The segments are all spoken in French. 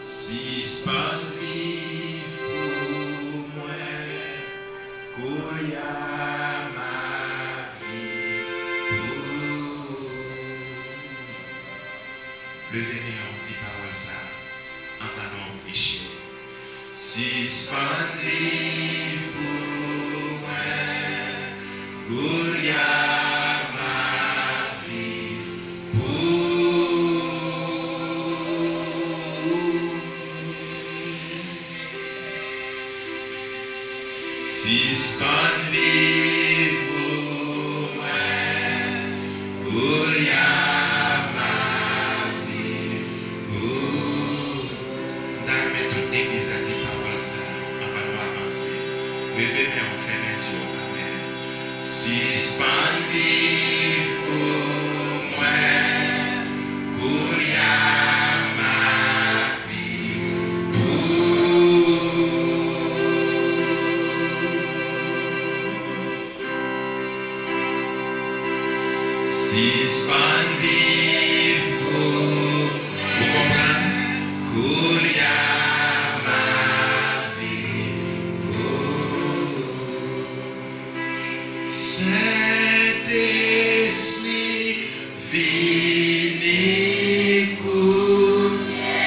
Sispan viv pou mwen, kouya ma vie. Levez-moi un petit parole ça, avant de prêcher. Sispan viv pou mwen, kouya ma vie. Sispan viv pou mwen, kouya ma vie. D'ailleurs, toute l'église a dit parole ça, avant de avancer. Levez-moi, on fait mes yeux, amen. Sispan viv pou mwen, kouya ma vie. Sispan viv pou, vous comprenez? Kouya ma vie. Saint-Esprit, vini kouya,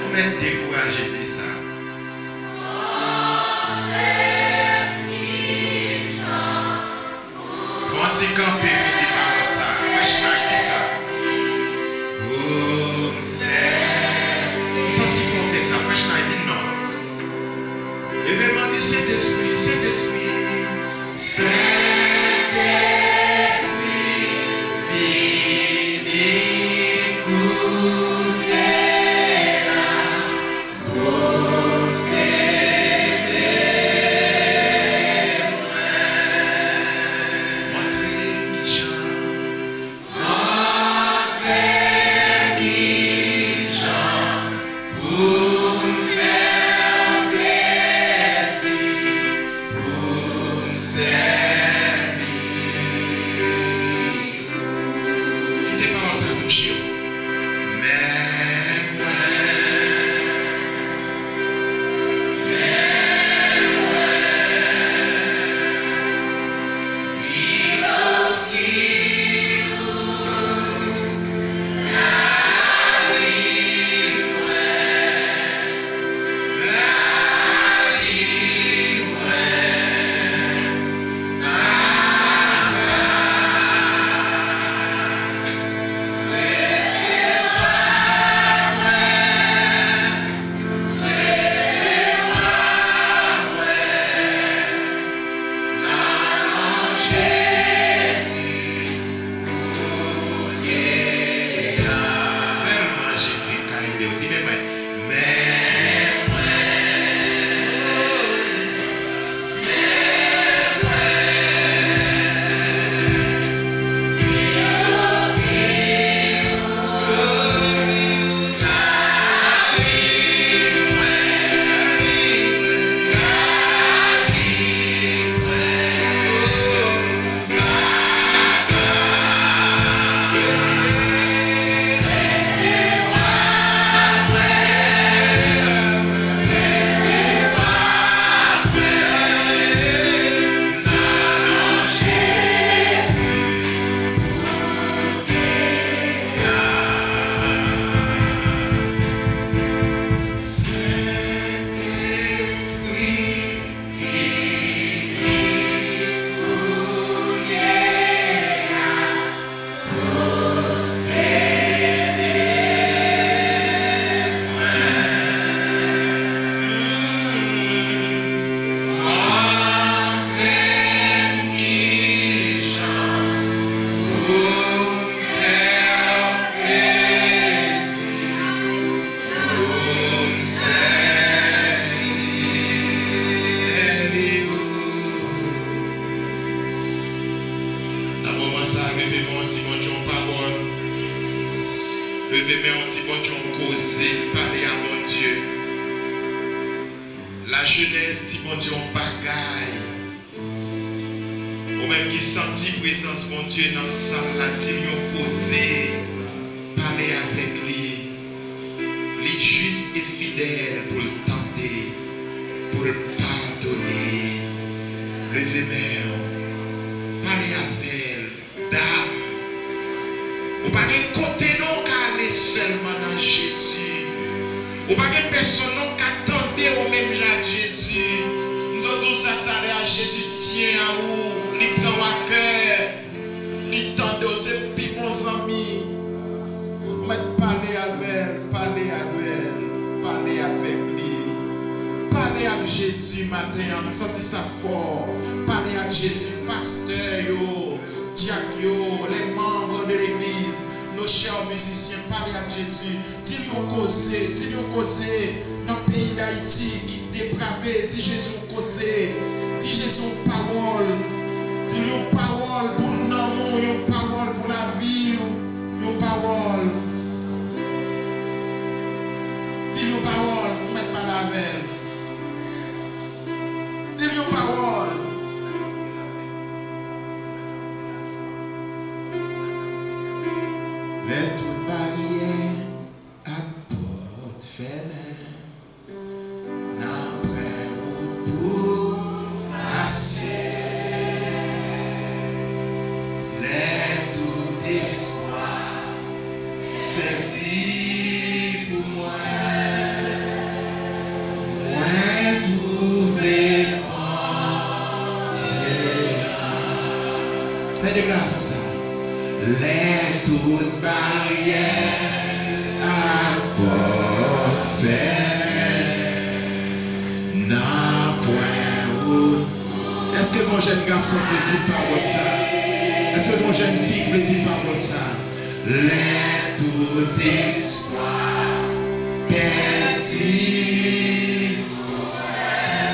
on m'a découragé de ça. Campé, petit parole ça. Moi, je dis ça. Oh, c'est. Senti qu'on fait ça. Moi, je dis non. Et vraiment, dis Saint-Esprit, Saint-Esprit, Saint-Esprit, vini kouya, oh, Levez-moi un petit peu causer, parler à mon Dieu. La jeunesse dit mon Dieu, on bagaille. On même qui sentit présence mon Dieu dans sa salle là, dis-lui poser, parler avec lui. Les justes et fidèles pour le tenter, pour le pardonner. Levez main, parlez avec elle, dame. Ou pas de côté non qu'à aller seulement dans Jésus. Ou pas de personne non qu'à attendre au même là Jésus. Nous avons tous attendus à Jésus, tiens à où, il prend à cœur, il tente aux ses plus bons amis. Parlez avec elle, parlez avec elle, parlez avec lui. Parlez avec Jésus matin, on senti ça fort. Parlez avec Jésus, pasteur, yo, diacre, yo, les membres de l'église, nos chers musiciens, parlez avec Jésus. Dis-lui causer dans le pays d'Haïti qui est dépravé. Dis Jésus causer, dis Jésus parole. Dis-lui une parole pour l'amour, une parole pour la vie, une parole. Dis-lui une parole, ne mette pas la veille. Dis-lui une parole. Les toutes barrières à porte fermée, n'après ou pour passer. Les tout espoir fait vivre pour moi. Fais de grâce à ça. Les toutes barrières à porte fermée, n'a point où. Est-ce que mon jeune garçon peut dire par ça? Est-ce que mon jeune fille peut dire par ça? Les tout espoir perdu.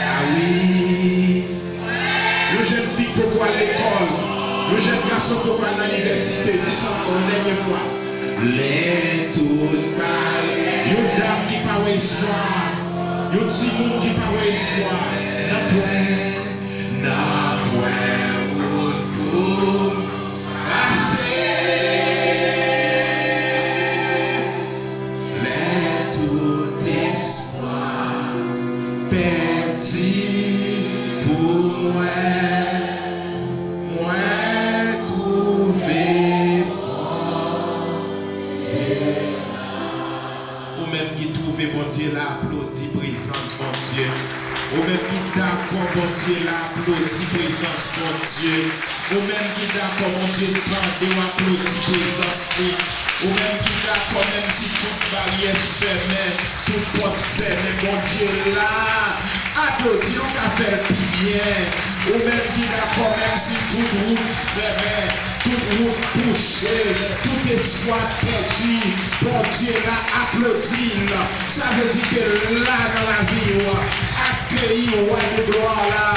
Ah oui. Le jeune fille pourquoi à l'école? Le jeune garçon pourquoi à l'université? Dis ça encore une dernière fois. Les toutes barrières. Une dame qui parle espoir. Un petit monde qui parle espoir. N'a point pour passer. Les tout espoir perdu pour moi. Ou même qui trouve mon Dieu là, applaudit présence mon Dieu. Ou même qui d'accord mon Dieu là, applaudit présence mon Dieu. Ou même qui d'accord mon Dieu, tendez ou applaudit présence lui. Ou même qui d'accord même si toute barrière fermée, toute porte fermée, mon Dieu là, applaudit on va faire bien. Ou même qui d'accord même si toute route fermée, toute route bouchée, tout espoir perdu, bon Dieu l'a applaudi. Ça veut dire que là dans la vie, accueillir le roi de gloire là,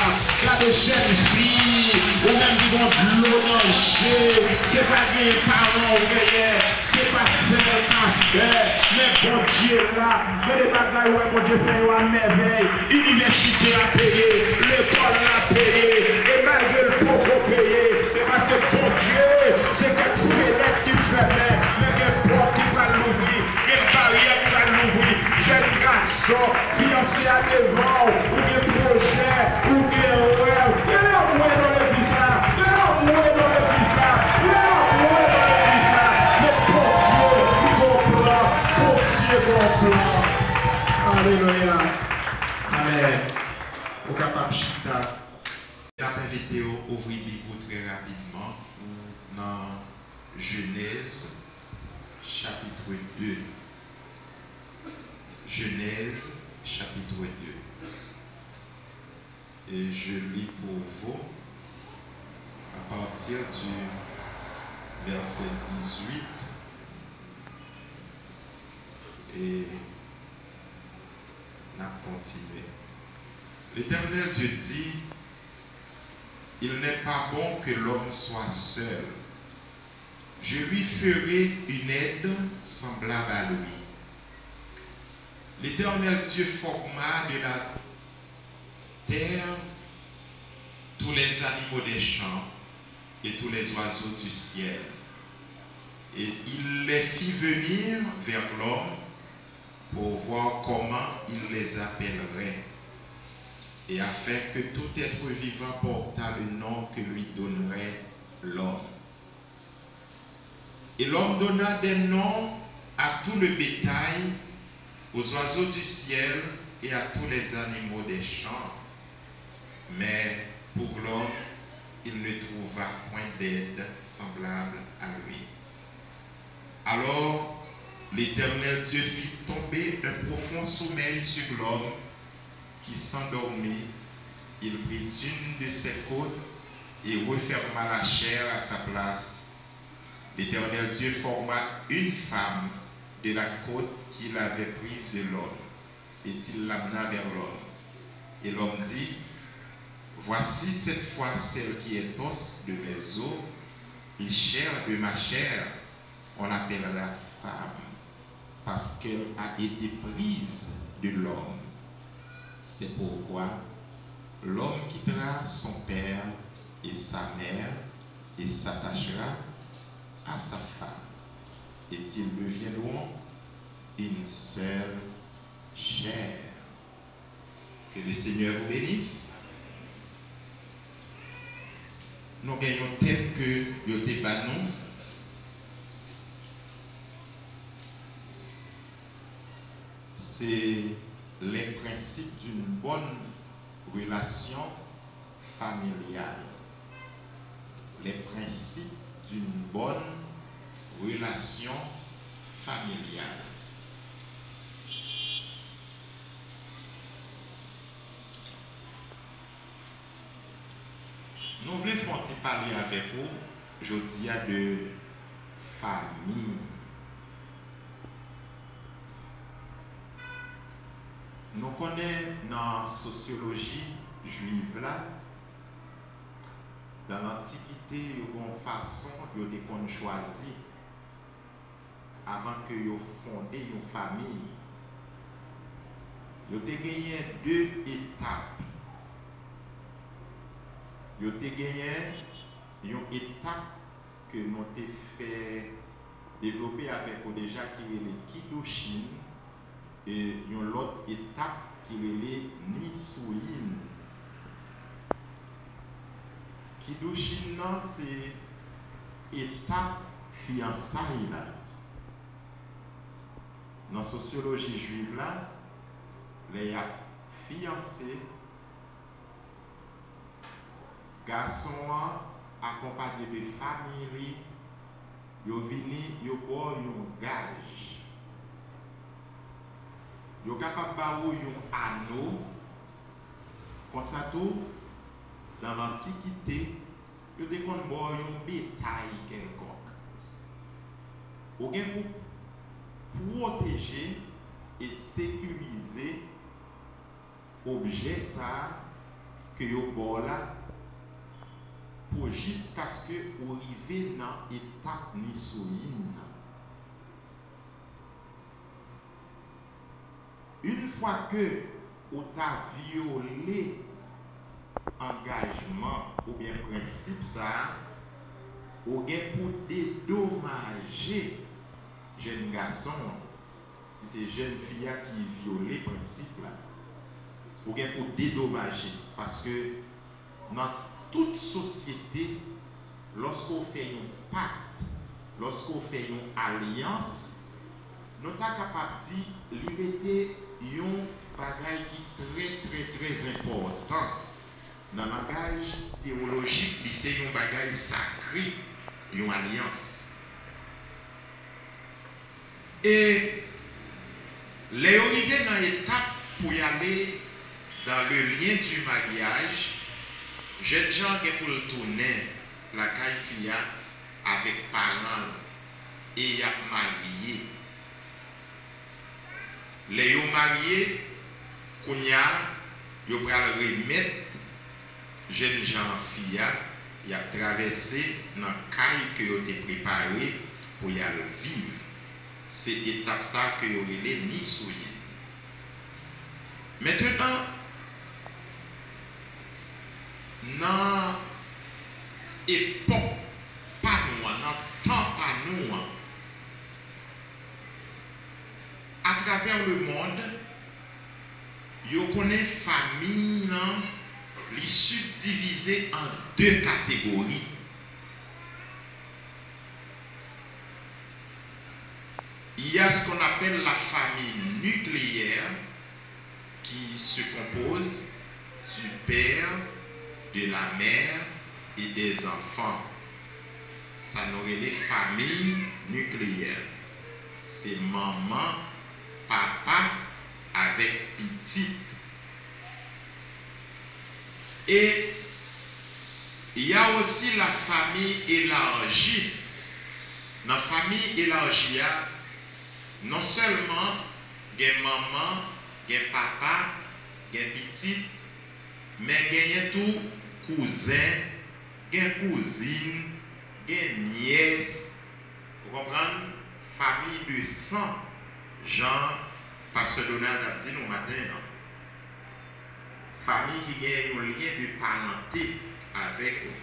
il y a des jeunes filles, ou même qui vont de l'eau dans le jeu, c'est pas des parents ou rien, c'est pas faire mais bon Dieu là, mais les bagailles, ouais, bon Dieu fait à merveille, l'université a payé, l'école a payé, et malgré le pauvre payé, mais parce que bon Dieu, c'est quelque fenêtre qui fermait, mais quelque porte qui va l'ouvrir, quelque barrière qui va l'ouvrir, jeune garçon, fiancé à devant, ou des projets, ou des rêves, il y a un moyen dans l'église là, il y a un moyen dans l'église là, il y a un moyen dans l'église là, mais bon Dieu, il va au plan, bon Dieu, il va au plan. Alléluia. Amen. Au capable chita, il a invité à ouvrir Bible très rapidement dans Genèse chapitre 2. Genèse chapitre 2. Et je lis pour vous à partir du verset 18 et on a continué. L'Éternel Dieu dit, il n'est pas bon que l'homme soit seul. Je lui ferai une aide semblable à lui. L'Éternel Dieu forma de la terre tous les animaux des champs, et tous les oiseaux du ciel. Et il les fit venir vers l'homme pour voir comment il les appellerait, et afin que tout être vivant portât le nom que lui donnerait l'homme. Et l'homme donna des noms à tout le bétail, aux oiseaux du ciel et à tous les animaux des champs. Mais pour l'homme, il ne trouva point d'aide semblable à lui. Alors l'Éternel Dieu fit tomber un profond sommeil sur l'homme qui s'endormit. Il prit une de ses côtes et referma la chair à sa place. L'Éternel Dieu forma une femme de la côte qu'il avait prise de l'homme, et il l'amena vers l'homme. Et l'homme dit, voici cette fois celle qui est os de mes os et chair de ma chair. On l'appellera femme, parce qu'elle a été prise de l'homme. C'est pourquoi l'homme quittera son père et sa mère et s'attachera à sa femme, et ils deviendront une seule chair. Que le Seigneur vous bénisse. Nous gagnons tel que nous débattons. C'est les principes d'une bonne relation familiale. Les principes d'une bonne relation familiale. Nous voulons parler avec vous, je dis de famille. Nous connaissons dans la sociologie juive là, dans l'Antiquité, il y a une façon de choisir avant que vous fondiez une famille. Vous avez gagné 2 étapes. Vous avez gagné une étape que nous avons fait développer avec vous déjà qui est le Kiddushin, et une autre étape qui est le Nisuin. Kiddushin, c'est étape fiançailles. Dans la sociologie juive, là, les fiancés, garçons accompagnés de familles, ils viennent, ils ont un gage. Ils sont capables de faire un anneau, comme ça, dans l'Antiquité, ils ont un bétail quelconque. Pour protéger et sécuriser l'objet que vous avez là, pour jusqu'à ce que vous arriviez dans l'étape Nisuin. Une fois que vous avez violé engagement ou bien principe ça, vous avez pour dédommager jeune garçon, si c'est jeune fille qui viole le principe là, vous avez pour dédommager, parce que dans toute société, lorsqu'on fait un pacte, lorsqu'on fait une alliance, nous sommes capables de dire qu'il était un bagage très important. Dans le langage théologique, c'est un bagage sacré, une alliance. Et les arrivés dans l'étape pour y aller dans le lien du mariage, jeunes gens qui pour le tourner la caille avec parents et y a marié. Les mariés, qu'on y a, ils vont remettre jeunes gens filles, y a traversé dans la caille que vous avez préparé pour y aller vivre. C'est l'étape ça que vous avez mis sur. Maintenant, dans l'époque temps à nous, à travers le monde, yo connaît famille là, les subdivisées en deux catégories. Il y a ce qu'on appelle la famille nucléaire qui se compose du père, de la mère et des enfants. Ça nous les familles nucléaires. C'est maman, papa avec petite. Et il y a aussi la famille élargie. Dans la famille élargie, non seulement il y a maman, il y a papa, il y a petite, mais il y a tout cousin, il y a cousine, il y a nièce. Vous comprenez? Famille de sang. Jean, Pasteur Donald a dit nous matin. Famille qui a un lien de parenté avec eux.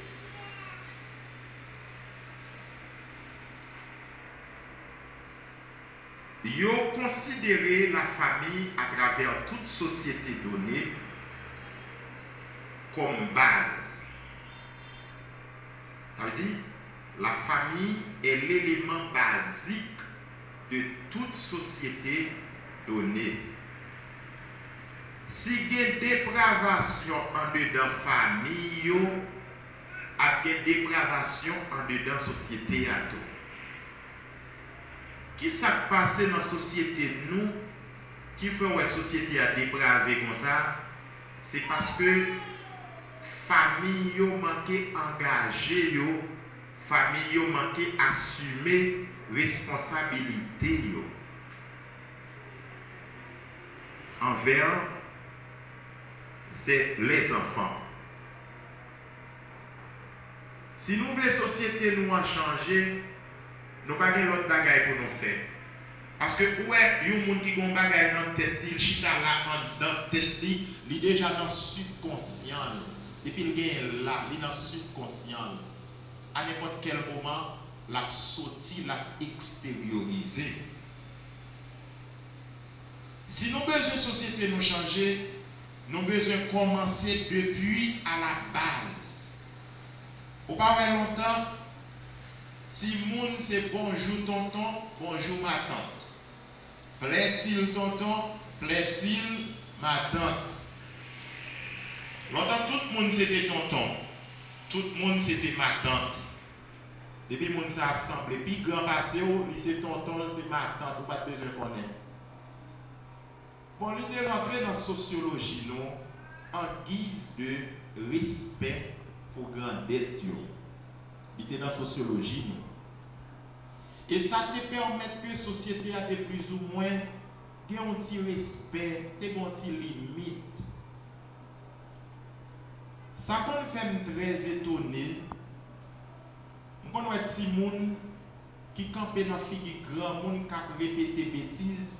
Ils ont considéré la famille à travers toute société donnée comme base. Ça veut dire, la famille est l'élément basique de toute société donnée. Si il y a des dépravations en dedans famille, il y a des dépravations en dedans société à tout. Qui s'est passé dans la société nous, qui fait la société à dépraver comme ça, c'est parce que famille yo manqué engagé yo, famille yo manqué assumer responsabilité yo envers les enfants. Si nous voulons la société nous a changé, nous n'avons pas d'autre bagaille pour nous faire. Parce que, ouais, il y a des gens qui ont des bagaille dans la tête, ils chita là, dans la tête, il est déjà dans le subconscient. Et puis il est là, il est dans le subconscient. À n'importe quel moment, la sortie, la extériorisée. Si nous avons besoin de société nous changer, nous avons besoin de commencer depuis à la base. Au pas longtemps, si moun c'est bonjour tonton, bonjour ma tante. Plaît-il tonton, plaît-il ma tante. Longtemps tout le monde c'était tonton, tout le monde c'était ma tante. Depuis le monde s'est assemblé, puis grand passé, c'est tonton, c'est ma tante, ou pas besoin de connaître. Bon, il est rentré dans la sociologie, non, en guise de respect pour grandette. Il était dans la sociologie, non. Et ça te permet que la société a de plus ou moins un petit respect, un petit limite. Ça peut me faire très étonné. On voit des gens qui campent dans la figure grand monde qui a répété bêtises,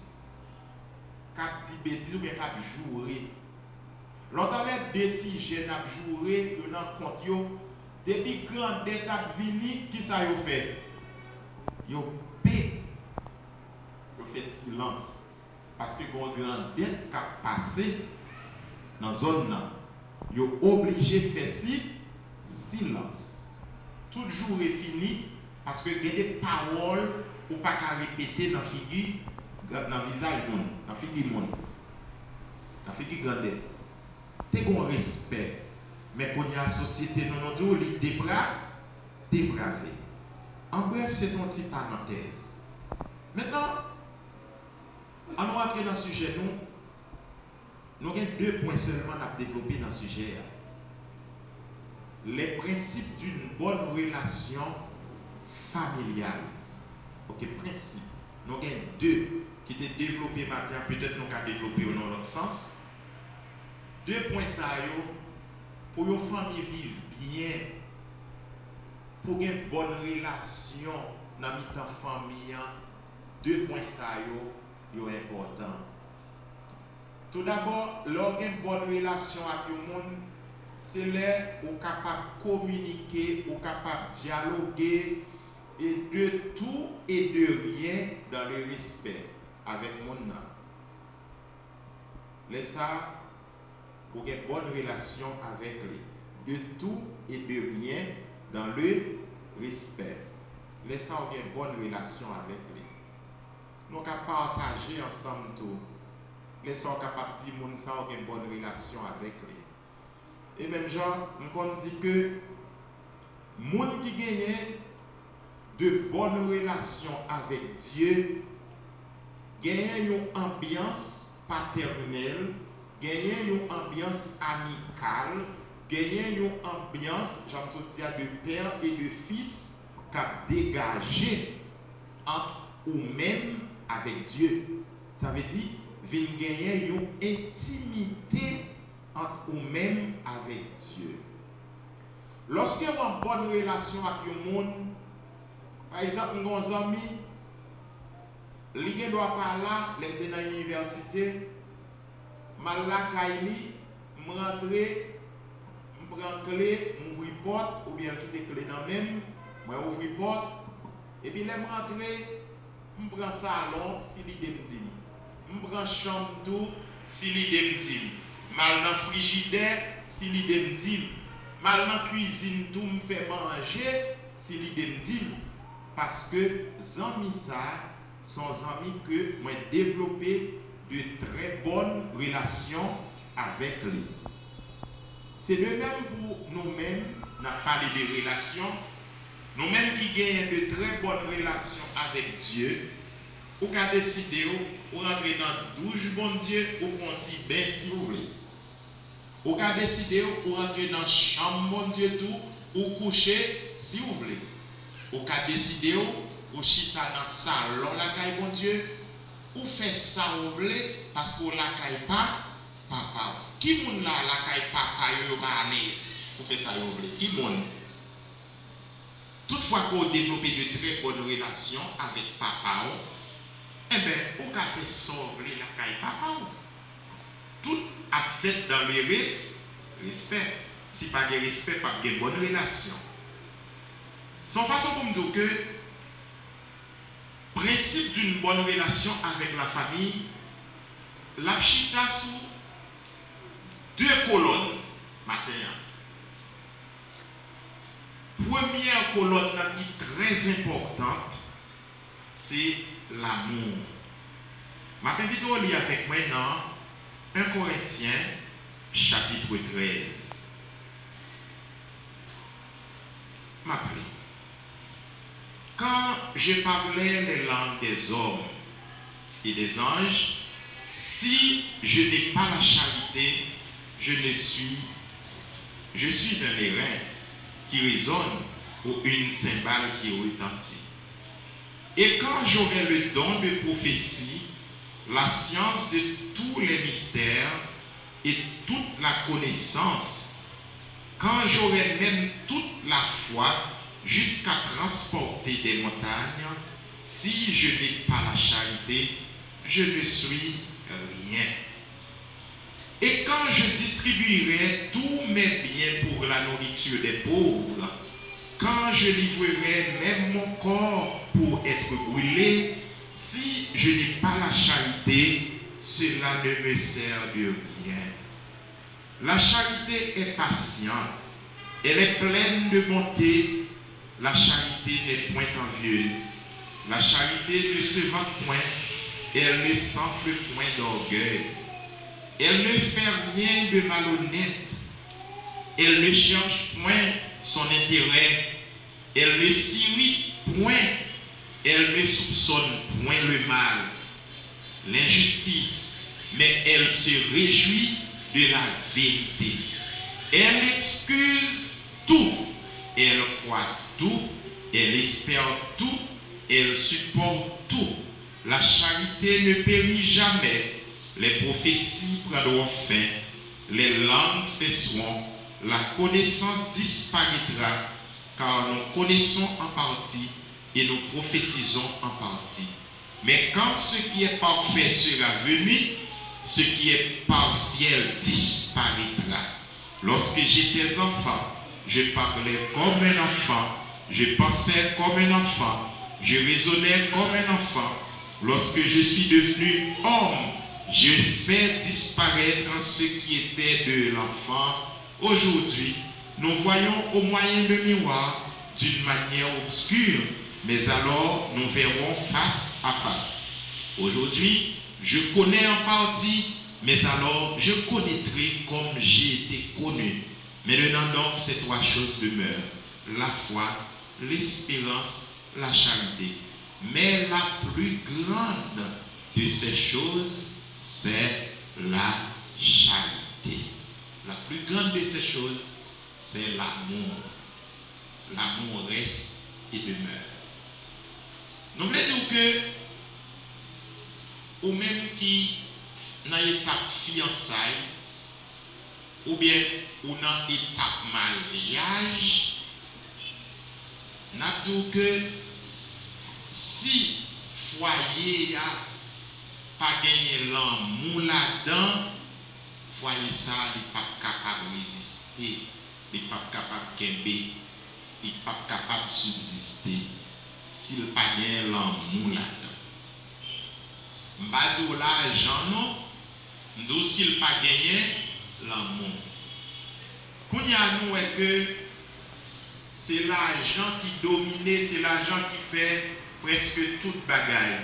qui a dit bêtises ou bien qui a joué. L'autre des petits jeunes a joué dans le compte. Depuis grand dette a venu, qui ça y fait? Yo paix. Yo fait silence. Parce que quand grand dette qui a passé dans la zone là, yo obligé de faire silence. Tout jour est fini parce que il y a des paroles ou pas qu'à répéter dans la figure, dans le visage monde, dans la figure monde. Dans la figure grand dette. T'es un respect. Mais quand il y a la société, nous nous dépravé. En bref, c'est une petite parenthèse. Maintenant, on va entrer dans le sujet. Nous avons deux points seulement à développer dans le sujet. Les principes d'une bonne relation familiale. Ok, principe. Nous avons deux qui étaient développés maintenant, peut-être nous avons développé dans l'autre sens. Deux points ça pour que les familles vivent bien, pour une bonne relation dans la famille, deux points ça sont importants. Tout d'abord, lorsqu'il y a une bonne relation avec le monde, c'est là où on est capable de communiquer, où on est capable de dialoguer, et de tout et de rien dans le respect avec mon âme. Laisse ça pour une bonne relation avec lui. De tout et de rien dans le respect. Laisse ça pour une bonne relation avec lui. Nous avons partager ensemble tout. Laisse ça capable de dire que nous avons une bonne relation avec lui. Et même genre, on dit que les gens qui gagnent de bonnes relations avec Dieu gagnent une ambiance paternelle, gagnent une ambiance amicale, gagnent une ambiance, de père et de fils qui a dégagé entre eux-mêmes avec Dieu. Ça veut dire, vous gagnez une intimité entre eux-mêmes avec Dieu. Lorsque vous avez une bonne relation avec le monde, par exemple, nos amis, ne doit pas là, les dans l'université, mal là, Kaili, je rentre, je prends clé, je ouvre la porte, ou bien quitter clé dans le même, je ouvre la porte, et puis je rentre, je prends salon, si l'idée me dit. Je prends chambre tout, si l'idée me dit. Mal dans le frigidaire, si l'idée me dit. Mal dans la cuisine, tout me fait manger, si l'idée me dit. Parce que les amis sont amis que moi développé de très bonnes relations avec lui. C'est de même pour nous-mêmes, nous avons parlé de relations, nous-mêmes qui gagnons de très bonnes relations avec Dieu, ou qu'à décider ou rentrer dans la douche, bon Dieu, ou pour un petit bain si vous voulez. Ou qu'à décider ou rentrer dans la chambre, bon Dieu, tout, ou coucher si vous voulez. Ou qu'à décider ou chita dans le salon, la caille, bon Dieu, ou fait ça vous voulez, parce que la caille pas, papa. Qui moun là, la caille papa, yo pas à l'aise, pour faire ça vous voulez. Qui moun? Toutefois qu'on développe de très bonnes relations avec papa, eh bien, on a fait sauver la caille papa. Tout a fait dans le respect. Si pas de respect, pas de bonne relation. Son façon pour me dire que principe d'une bonne relation avec la famille, la chita sous deux colonnes matin. Première colonne qui est très importante, c'est l'amour. Ma vidéo lit avec moi dans 1 Corinthiens chapitre 13. M'appelez. Quand je parlais les langues des hommes et des anges, si je n'ai pas la charité, je suis un airain qui résonne ou une cymbale qui retentit. Et quand j'aurai le don de prophétie, la science de tous les mystères et toute la connaissance, quand j'aurai même toute la foi jusqu'à transporter des montagnes, si je n'ai pas la charité, je ne suis rien. Et quand je distribuerai tous mes biens pour la nourriture des pauvres, quand je livrerai même mon corps pour être brûlé, si je n'ai pas la charité, cela ne me sert de rien. La charité est patiente, elle est pleine de bonté, la charité n'est point envieuse, la charité ne se vante point, elle ne s'enfle point d'orgueil, elle ne fait rien de malhonnête, elle ne cherche point son intérêt, elle ne s'irrite point, elle ne soupçonne point le mal, l'injustice, mais elle se réjouit de la vérité. Elle excuse tout, elle croit tout, elle espère tout, elle supporte tout. La charité ne périt jamais, les prophéties prendront fin, les langues cesseront, la connaissance disparaîtra, car nous connaissons en partie et nous prophétisons en partie. Mais quand ce qui est parfait sera venu, ce qui est partiel disparaîtra. Lorsque j'étais enfant, je parlais comme un enfant, Je pensais comme un enfant. Je raisonnais comme un enfant. Lorsque je suis devenu homme, je fais disparaître ce qui était de l'enfant. Aujourd'hui, nous voyons au moyen de miroir d'une manière obscure, mais alors nous verrons face à face. Aujourd'hui, je connais en partie, mais alors je connaîtrai comme j'ai été connu. Maintenant donc, ces trois choses demeurent: la foi, l'espérance, la charité. Mais la plus grande de ces choses, c'est la charité. La plus grande de ces choses, c'est l'amour. L'amour reste et demeure. Nous voulons dire que, ou même qui dans l'étape fiançailles, ou bien ou dans l'étape mariage, nous avons que si foyer a pas gagné l'amour là-dedans, foyer ça n'est pas capable de résister, n'est pas capable de kembe, n'est pas capable de subsister s'il n'a pas gagné l'amour là-dedans. M'badi ou l'argent non, nous s'il pas gagné l'amour. Qu'on y a nous est que c'est l'argent qui domine, c'est l'argent qui fait presque toute bagaille.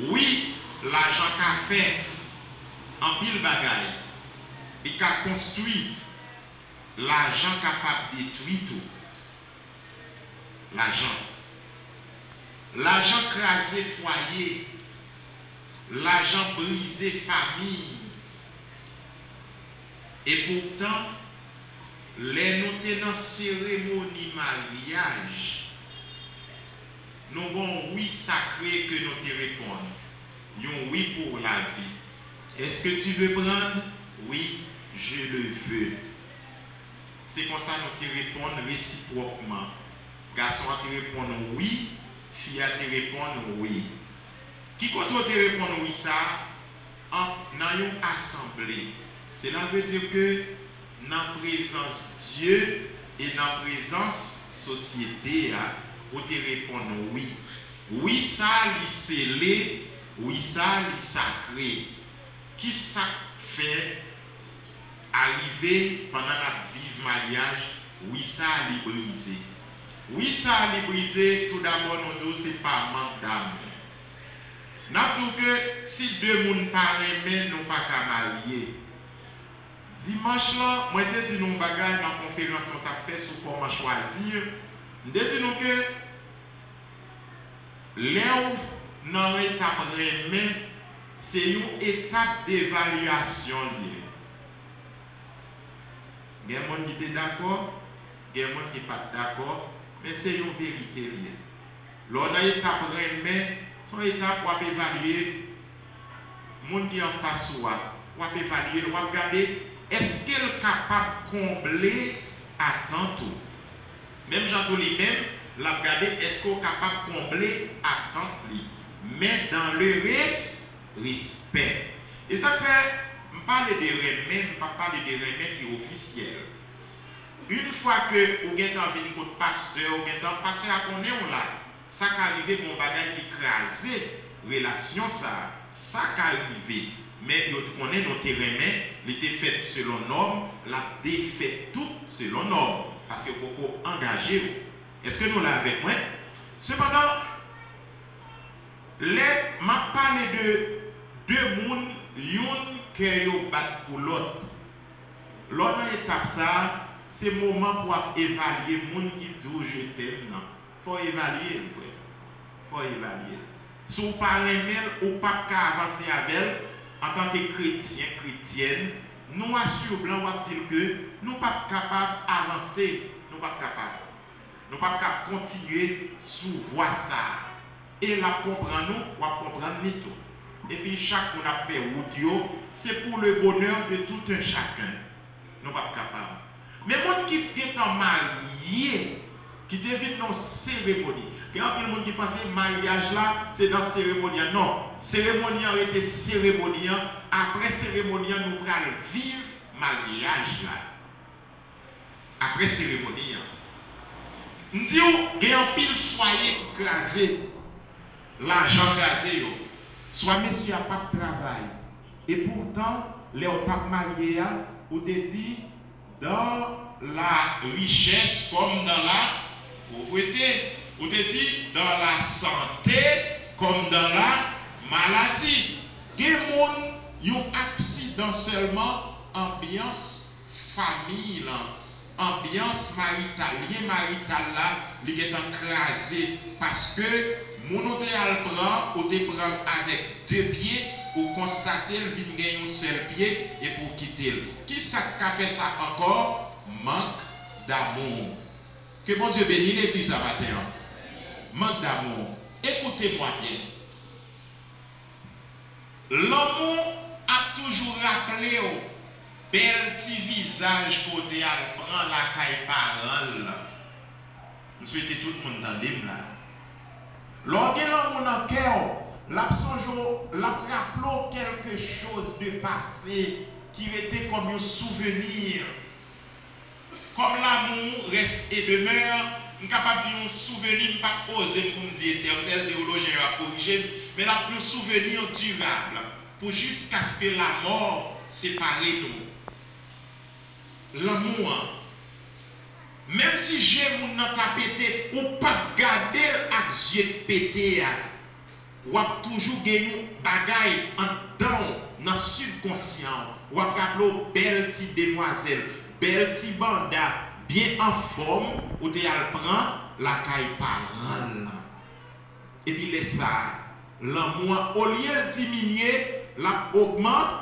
Oui, l'argent qu'a fait en pile bagaille et qu'a construit, l'argent capable de détruire tout. L'argent crasé foyer, l'argent brisé famille. Et pourtant, les nous dans cérémonie mariage, nous avons oui sacré que nous te répondons. Nous oui pour la vie. Est-ce que tu veux prendre? Oui, je le veux. C'est comme ça nous te répondons réciproquement. Garçon a te répondre oui, fille a te répondre oui. Qui compte te répondre oui ça? Dans une assemblée. Cela veut dire que dans la présence de Dieu et dans la présence société, vous te répondre oui. Oui, ça, li scellé, oui, ça, li sacré. Qui ça fait arriver pendant la vive mariage, oui, ça, li brisé. Oui, ça, li brisé, tout d'abord, nous disons, c'est pas manque d'amour. Nous disons que si deux personnes parlent, mais nous pas qu'à marier. Dimanche là, moi je dis nous bagages dans la conférence qu'on a fait sur comment choisir. Je dis nous que l'heure dans l'étape remet, c'est une étape d'évaluation liée. Il y a des gens qui sont d'accord, il y a des gens qui ne sont pas d'accord, mais c'est une vérité liée. Lors de l'étape remet, c'est une étape pour évaluer les gens qui sont en face de soi, pour évaluer, pour regarder. Est-ce qu'elle est capable de combler attente? Même Jean lui-même, l'a regardé, est-ce qu'elle est capable de combler attente? Mais dans le respect. Et ça fait, je parle de remèdes, je parle de remèdes qui sont officiels. Une fois que vous avez envie de votre pasteur, vous avez un pasteur à connaître là, ça qui arrive, mon bagage qui crase, relation ça qui arrive. Mais nous connaissons notre remède, il était fait selon norme, la défaite tout selon norme. Parce que beaucoup engagé. Est-ce que nous l'avons avec moi? Cependant, m'a parlé de deux mondes, une qui bat pour l'autre. L'autre étape ça, c'est le moment pour évaluer le monde qui dit je t'aime. Il faut évaluer, il faut évaluer. Si vous parlez d'elle, ou pas avancer avec elle, en tant que chrétien, chrétienne, nous assurons que nous ne sommes pas capables d'avancer, nous ne sommes pas capables. Nous ne sommes pas capables de continuer sous voie ça. Et la comprendre nous, on va comprendre tout. Et puis chaque qu'on a fait route, c'est pour le bonheur de tout un chacun. Nous ne sommes pas capables. Mais les gens qui sont mariés, qui deviennent dans cérémonie, il y a des gens qui pensent que le mariage là, c'est dans la cérémonie. Non, cérémonie a été cérémonie. Après cérémonie, nous allons vivre le mariage là. Après cérémonie. Je dis, il y a un pile foyer qui crasé, l'argent crasé, soit monsieur n'a pas de travail. Et pourtant, les pas mariés, ou te dit, dans la richesse comme dans la pauvreté, ou te dit, dans la santé comme dans la maladie. Il y a un accident seulement, ambiance famille, ambiance maritale, lien marital là, il est encrasé parce que mon hôtel prend ou te prend avec deux pieds pour constater le vin gagne un seul pied et pour quitter. Qui ça a fait ça encore? Manque d'amour. Que mon Dieu bénisse l'église à matin. Manque d'amour. Écoutez-moi bien. L'amour a toujours rappelé au bel petit visage côté à prendre la caille parole. Je souhaite tout le monde dans le là. Lorsque l'amour dans le cœur, l'a rappelé quelque chose de passé qui était comme un souvenir. Comme l'amour reste et demeure, je ne suis pas dire un souvenir, je ne pas oser pour me dire éternel, théologien va corriger, mais là, un souvenir durable, pour jusqu'à ce que la mort sépare nous. L'amour, même si j'ai mon nom pété, ou pas garder avec yeux pété, ou a toujours gagné bagaille en dedans, dans le subconscient, ou a rappelé belle petite demoiselle, belle petite banda, bien en forme, ou te al prend la caille parole. Et puis laisse ça, l'amour, au lieu de diminuer, la augmenter.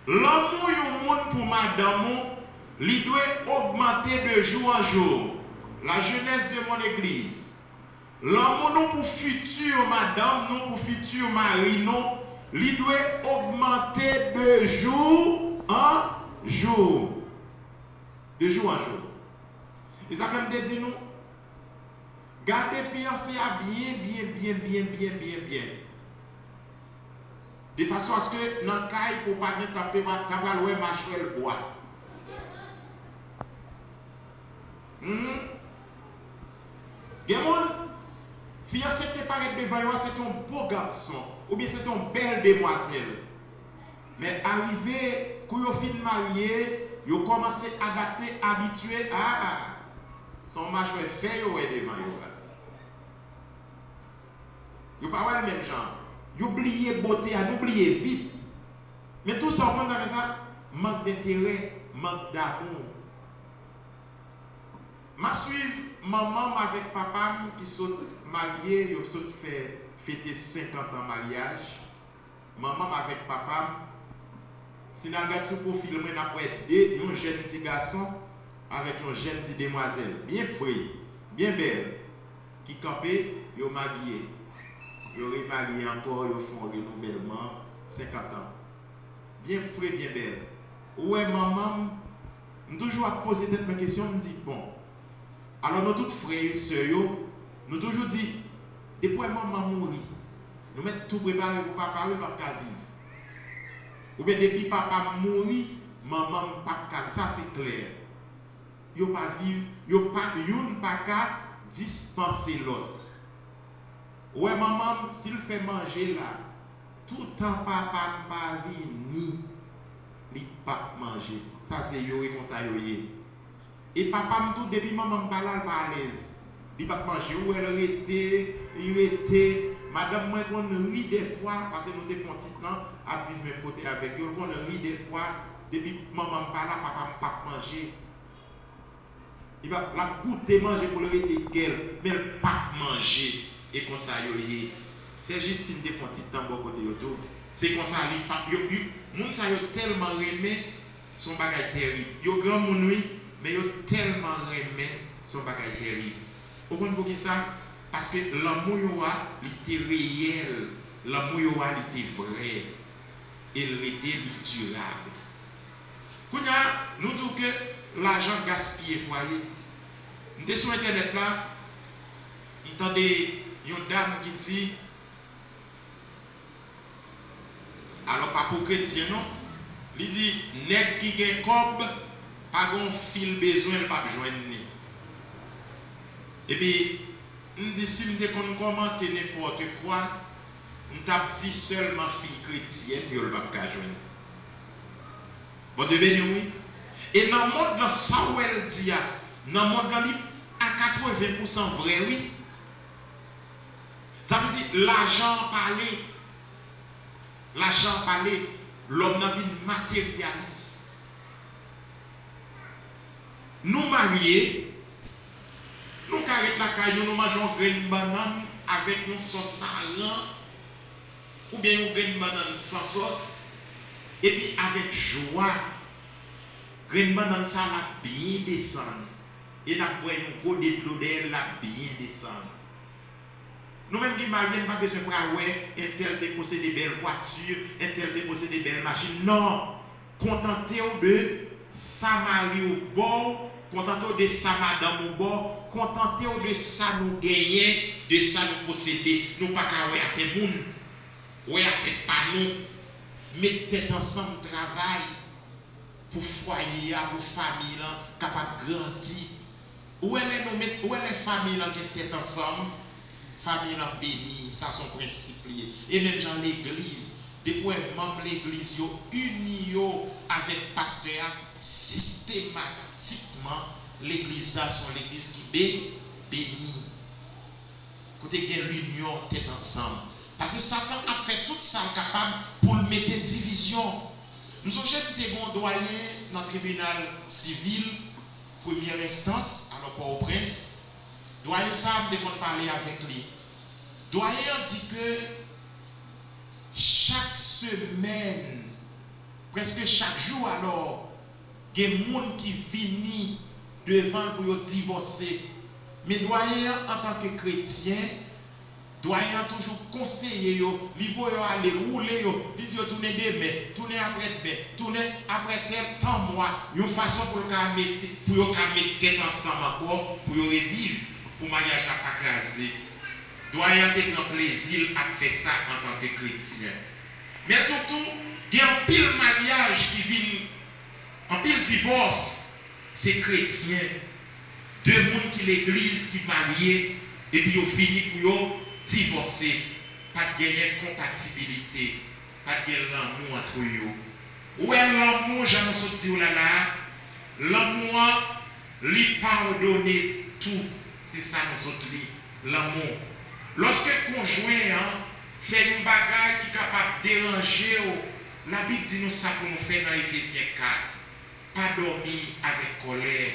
L'amour du monde pour madame, il doit augmenter de jour en jour. La jeunesse de mon église. L'amour nous pour futur madame, nous pour futur mari, nous, il doit augmenter de jour en jour. De jour en jour. Et ça comme te dit nous, gardez fiancé à bien. De façon à ce que dans le cas, il ne faut pas taper la loi marcher le bois. Fiancé te paraît devant c'est un beau garçon, ou bien c'est une belle demoiselle. Mais arrivé, quand vous fin marié, vous commencez à adapter, habitué à son marche fait devant vous. Vous ne pas le même genre. Vous oubliez beauté, vous oubliez vite. Mais tout ça, on avec ça, manque d'intérêt, manque d'amour. Je suis maman avec papa qui sont mariés, ils sont fait fêter 50 ans de mariage. Maman avec papa, si nous regardons sur le profil, nous avons un jeune petit garçon avec une jeune petite demoiselle, bien frais, bien belle, qui campait, ils ont marié. Ils ont remarié encore, ils font un renouvellement, 50 ans. Bien frais, bien belle. Ouais, maman, je toujours posé cette question, je me dis, bon, alors nous tous frères et sœurs, nous toujours dit, depuis que maman mourit, nous mettons tout préparé pour papa, il ne va pas vivre. Ou bien depuis papa mourit, maman ne va pas vivre. Ça c'est clair. Ils ne pas vivre, ils ne pas dispenser l'autre. Ouais, maman, s'il fait manger là, tout le temps papa ne va venir, il ne pas manger. Ça c'est yo et comme ça yo. Et papa me tout depuis maman me parle pas à l'aise. Il pas manger où il était madame moi on rit des fois parce que nous te font petit temps à vivre même côté avec eux, on rit des fois depuis maman me parle papa me pas manger. Il va la goûter manger pour le rester qu'elle mais pas manger et comme ça yo. C'est Justine te font petit temps bon côté yo. C'est comme ça li pas yo moun ça yo tellement aimé son bagage terrible. Yo grand moun oui mais yo tellement aimé son bagage terrible. Vous comprenez pour qui ça? Parce que l'amour il était réel, l'amour il était vrai, et il était durable. Quand nous disons que l'argent gaspillé foyer, nous sommes sur internet là, nous entendons une dame qui dit, alors pas pour chrétien non, il dit, nèg qui gagne cob, pas gon fil besoin pas joindre. Et puis on dit si me qu'on commenter n'importe quoi, on t'a dit seulement fille chrétienne yo le pas joindre. Bon Dieu béni oui. Et dans le monde dans ça où elle dit dans le monde là à 80% vrai oui. Ça veut dire l'argent parler. L'argent parler, l'homme n'a vie matérialiste. Nous mariés, nous carrons la caillou, nous mangeons grain de banane avec une sauce salée, ou bien une grain de banane sans sauce, et puis avec joie, grain de banane ça la bien descendre. Et la boire un gros de l'eau d'elle la bien descendre. Nous-mêmes qui mariés, nous n'avons pas besoin de voir un tel qui possède des belles voitures, un tel qui possède des belles machines. Non. Contentez-vous de sa mari au bord, contentez-vous de sa madame au bord, contentez-vous de ça nous gagner, de ça nous posséder. Nous ne pouvons pas faire des gens. Oui, fait pas nous. Mettez ensemble travail pour foyer, pour famille, capable de grandir. Où est les familles qui sont ensemble? Famille bénie, ça son principe. Et même dans l'église, depuis membres de l'église unis avec pasteur, systématiquement, l'église sont l'église qui bénit. Côté qu'il y a l'union tête ensemble. Parce que Satan a fait tout ça capable pour le mettre en division. Nous sommes jetés un doyen dans le tribunal civil, première instance, alors Port-au-Prince. Doyen Sam, dès qu'on parlait avec lui, doyen dit que chaque semaine, presque chaque jour alors, il y a des gens qui viennent devant pour divorcer. Mais doyen, en tant que chrétien, doyen toujours conseillé, il faut aller rouler, il dit tourner demain, tourner après tel temps mois, une façon pour mettre tête ensemble encore, pour revivre. Pour le mariage à pas crasé. Doyen te prend plaisir à faire ça en tant que chrétien. Mais surtout, il y a un pile mariage qui vient, un pile divorce, c'est chrétien. Deux mondes qui l'église qui marient et puis ils finissent pour divorcer. Pas de gagner compatibilité, pas de gagner l'amour entre eux. Où est l'amour, j'en ai dit là, l'amour, lui pardonner tout. C'est ça nous autres, l'amour. Lorsque le conjoint fait une bagaille qui est capable de déranger, la Bible dit nous ça pour nous faire dans Éphésiens 4. Pas dormir avec colère.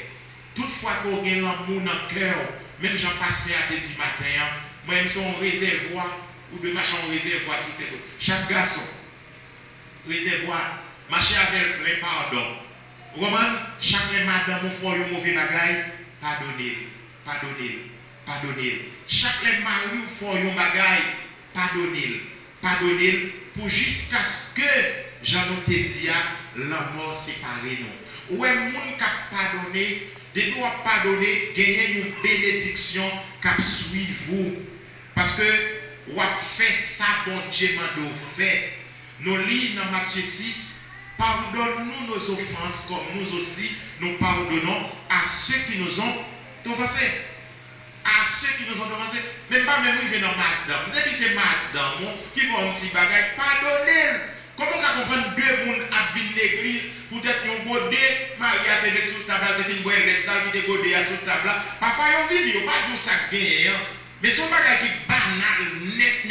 Toutefois qu'on a l'amour dans le cœur, même j'en passe à dit matin, moi-même son réservoir, ou de machin réservoir sur tête. Chaque garçon, réservoir, marcher avec les pardons. Roman, chaque madame ou fait une mauvaise bagaille, pardonnez. Pardonnez. Chaque mari faut un bagaille, pardonnez pour jusqu'à ce que j'en ai dit la mort sépare nous. Ou est monde qui a pardonné, de nous pardonner, gagner une bénédiction qui suit vous. Parce que ou a fait ça bon Dieu m'a fait. Nous lisons dans Matthieu 6, pardonne-nous nos offenses comme nous aussi nous pardonnons à ceux qui nous ont offensés. À ceux qui nous ont offensés, même pas même ils viennent dans madame. Vous avez dit c'est madame qui font un petit bagage. Pardonnez. Comment on peut comprendre deux personnes à venir de l'église, peut-être qu'ils ont godé, Marie a été sur le table, elle a fait une boîte électorale, qui a godé sur le table. Parfois ils viennent, ils n'ont pas dit ça gagne. Mais son bagage qui est banal, net.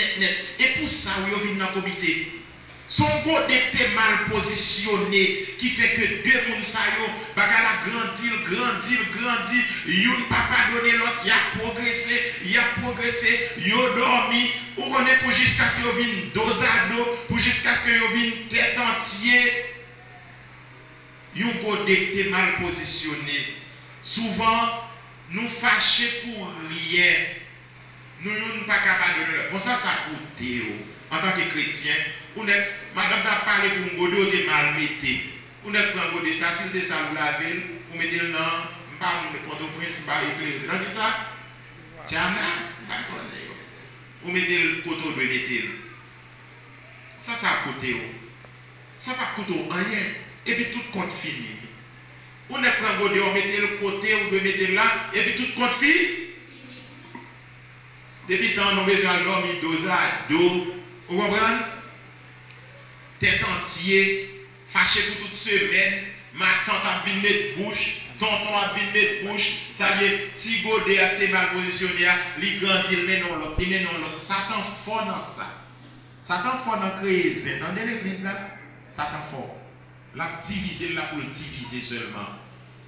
Et pour ça, ils viennent dans le comité. Son godé était mal positionné, qui fait que deux personnes, bagage a grandi, yon papa donné l'autre, il a progressé, il a dormi, ou on est pour jusqu'à ce qu'il vienne dos à dos, pour jusqu'à ce qu'il vienne tête entière. Yon godé était mal positionné. Souvent, nous fâchons pour rien. Nous ne sommes pas capables de le. Bon, ça coûte. En tant que chrétien, madame a parlé pour nous de mal mettre. On a pris ça, si c'est ça, vous lavez, vous mettez le nom, pas le Port-au-Prince, pas éclairé. Vous avez ça? Tiens, vous mettez le coteau de mettre. Ça a coûté. Ça va coûter rien. Et puis tout compte fini. Ou ne prend godé, on mettait le côté, ou de mettre là, et puis tout compte fille. Depuis tant, nous besoin de l'homme, il dose à dos. Vous comprenez? Tête entière, fâché pour toute semaine, ma tante a vu mettre bouche, tonton a vu mettre bouche, ça y est, petit godé a été mal positionné, il grandit, il met non l'autre. Il met non l'autre. Satan fort dans ça. Satan fort dans créer. Dans l'église là, Satan fort. La diviser là pour le diviser seulement.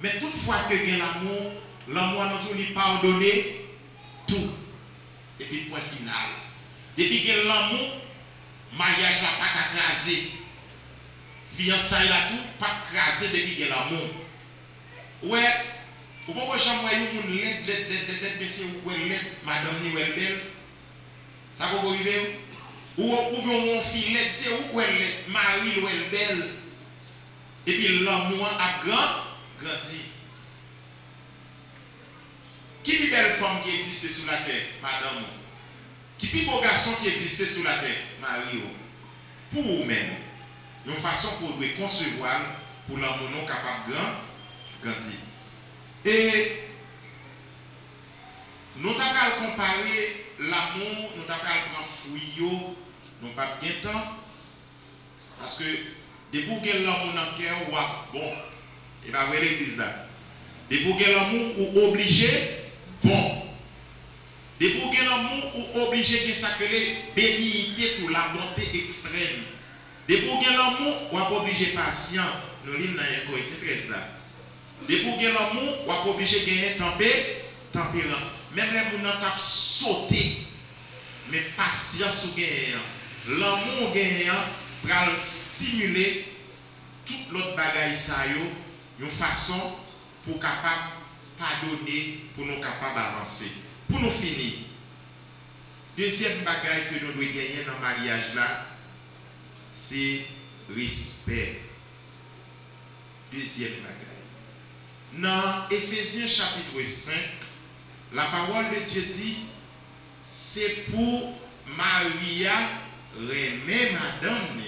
Mais toutefois que il y a l'amour, l'amour nous lui pardonner tout. Et puis point final. Depuis qu'il y a l'amour, mariage là pas craser. Fiançailles là tout pas craser depuis qu'il y a l'amour. Ouais, vous pouvez jamais voir une lettre monsieur ou madame ni belle. Ça peut vous arriver. Ou on filet c'est où elle Marie ou elle belle. Et puis l'amour a grandi. Qui est belle femme qui existe sur la terre, madame? Qui est beau garçon qui existe sur la terre, Marie? Pour vous-même, une façon pour nous concevoir pour l'amour non capable de grandir. Et nous avons comparé l'amour, nous avons prendre fouillot, nous pas bien temps. Parce que des pour que l'amour dans le cœur, bon, et bien, vous l'église là. Des pour que l'amour ou obligé, bon. Des pour que l'amour ou obligé de s'accueillir bénité pour la bonté extrême. Des pour que l'amour ou obligé patient. Nous lisons dans les Corinthiens 13 là. Des pour que l'amour ou obligé de gagner tempérance. Même les gens qui sauté, mais patience ou gagnant. L'amour gagnant va stimuler toute l'autre bagaille ça yo, une façon pour capable pardonner, pour nous capable d'avancer. Pour nous finir, deuxième bagaille que nous devons gagner dans le mariage là, c'est respect. Deuxième bagaille. Dans Éphésiens chapitre 5, la parole de Dieu dit, c'est pour Maria aimer madame,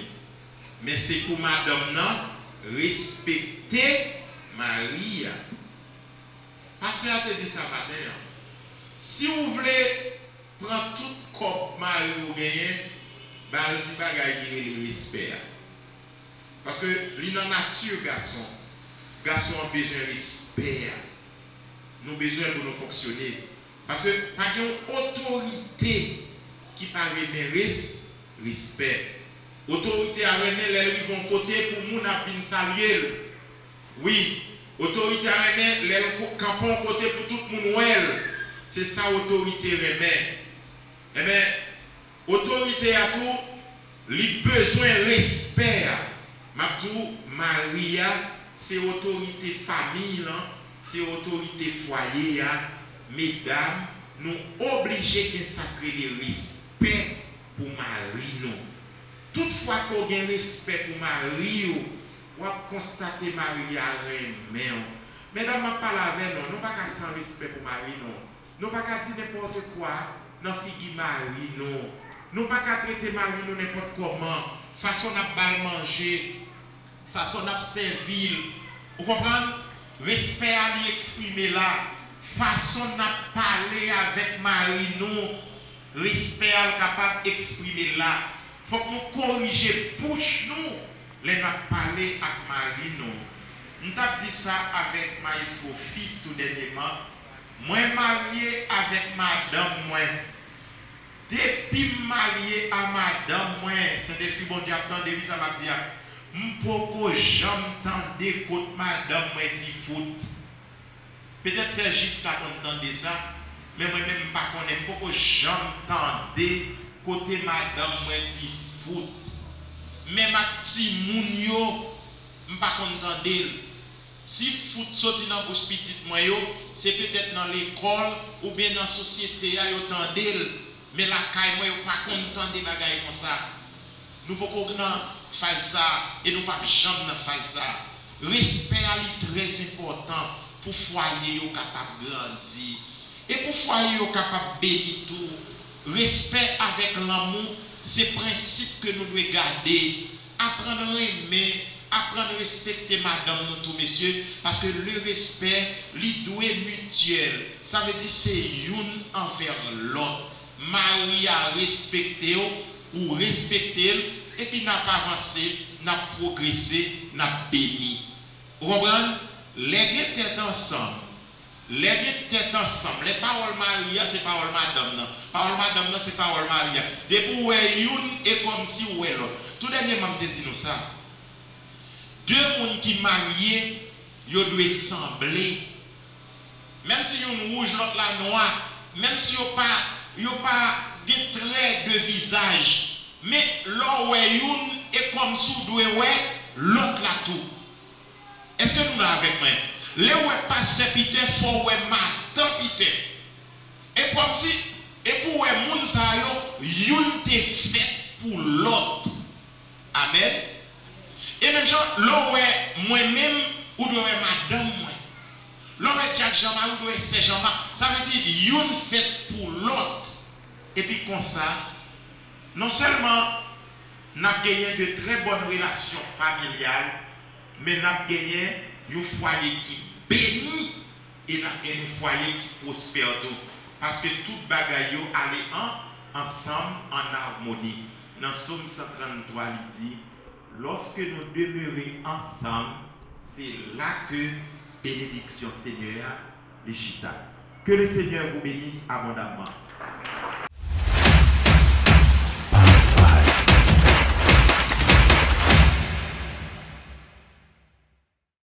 mais c'est pour madame non respecter Maria. Pasteur a dit ça matin. Si vous voulez prendre tout comme Marie ou gagner, ben le petit bagage le respect. Parce que l'in nature garçon a besoin de respect. Nous avons besoin pour nous fonctionner. Parce que pas une autorité qui parle de respect. Autorité à remettre les vont côté pour nous venir saluer. Oui, autorité à remettre les campons côté pour tout le monde. C'est ça autorité remet. Eh bien, autorité à tout, les besoins respect. Mabdou Maria, c'est autorité famille, c'est autorité foyer. Mesdames, nous obligés de sacrer le respect pour Marie. Nous. Toutefois qu'on a respect pour Marie, on va constater Marie à remet. Mesdames, je ne parle pas avec nous, nous pas sans respect pour Marie. Nous pas dire n'importe quoi dans figure Marie. Nous pas traiter Marie n'importe comment. Façon n'a pas manger, façon n'a servir. Vous comprenez? Respect à lui exprimer là. Façon n'a parler avec Marie nous. Respect à capable d'exprimer là. Faut que nous corriger bouche nous. Les n'a parler avec Marie nous. Nous avons dit ça avec Maïsco fils tout dernièrement. Moi marié avec madame moi. Depuis marié à madame moi, Saint-Esprit bon Dieu attendez ça m'a dit. M'poko jamais tendre côté madame moi dit foot. Peut-être c'est juste qu'à entendre ça, mais moi même pas connais poko jamais tendre côté madame moi dit foot. Même ma petit moun yo m'pas entendre. Si foot sorti dans bouche petite moi yo, c'est peut-être dans l'école ou bien dans la société yo tendel, mais la caille moi yo pas content des bagailles comme ça. Nous pouvons faire ça et nous pas jamais faire ça. Respect est très important pour foyer yo capable grandir et pour foyer yo capable bénir tout. Respect avec l'amour, c'est principe que nous devons garder. Apprendre à aimer apprendre à respecter madame, nous tous messieurs, parce que le respect, l'idée mutuel. Ça veut dire c'est une envers l'autre. Marie a respecté ou respecté, et puis n'a pas avancé, n'a progressé, n'a béni. Vous comprenez? Les deux têtes ensemble. Les deux têtes ensemble. Les paroles Maria, c'est paroles madame. Paroles madame, c'est paroles Maria. Depuis où est une et comme si où est l'autre. Tout dernièrement, je dis nous ça. Deux personnes qui marient, ils doivent sembler. Même si une rouge, l'autre la noire, même si ils n'ont pas de traits de visage, mais l'un est une et comme si vous devez l'autre la tout. Est-ce que nous l'avons avec moi? Les ouais pasteur Peter, faut ouais madame Peter. Et comme si, et pour ouais moun sa yo, une te fait pour l'autre. Amen. Et même genre, l'un ouais moi-même, ou doit madame moi. L'un ouais Jacques Jean-Marie, ou doit c'est Jean-Marie. Ça veut dire, une fait pour l'autre. Et puis comme ça, non seulement nous avons gagné de très bonnes relations familiales, mais nous avons gagné un foyer qui bénit et nous avons gagné un foyer qui prospère tout. Parce que tout bagaille allait ensemble en harmonie. Dans Somme 133, il dit, lorsque nous demeurons ensemble, c'est là que bénédiction Seigneur les chita. Que le Seigneur vous bénisse abondamment.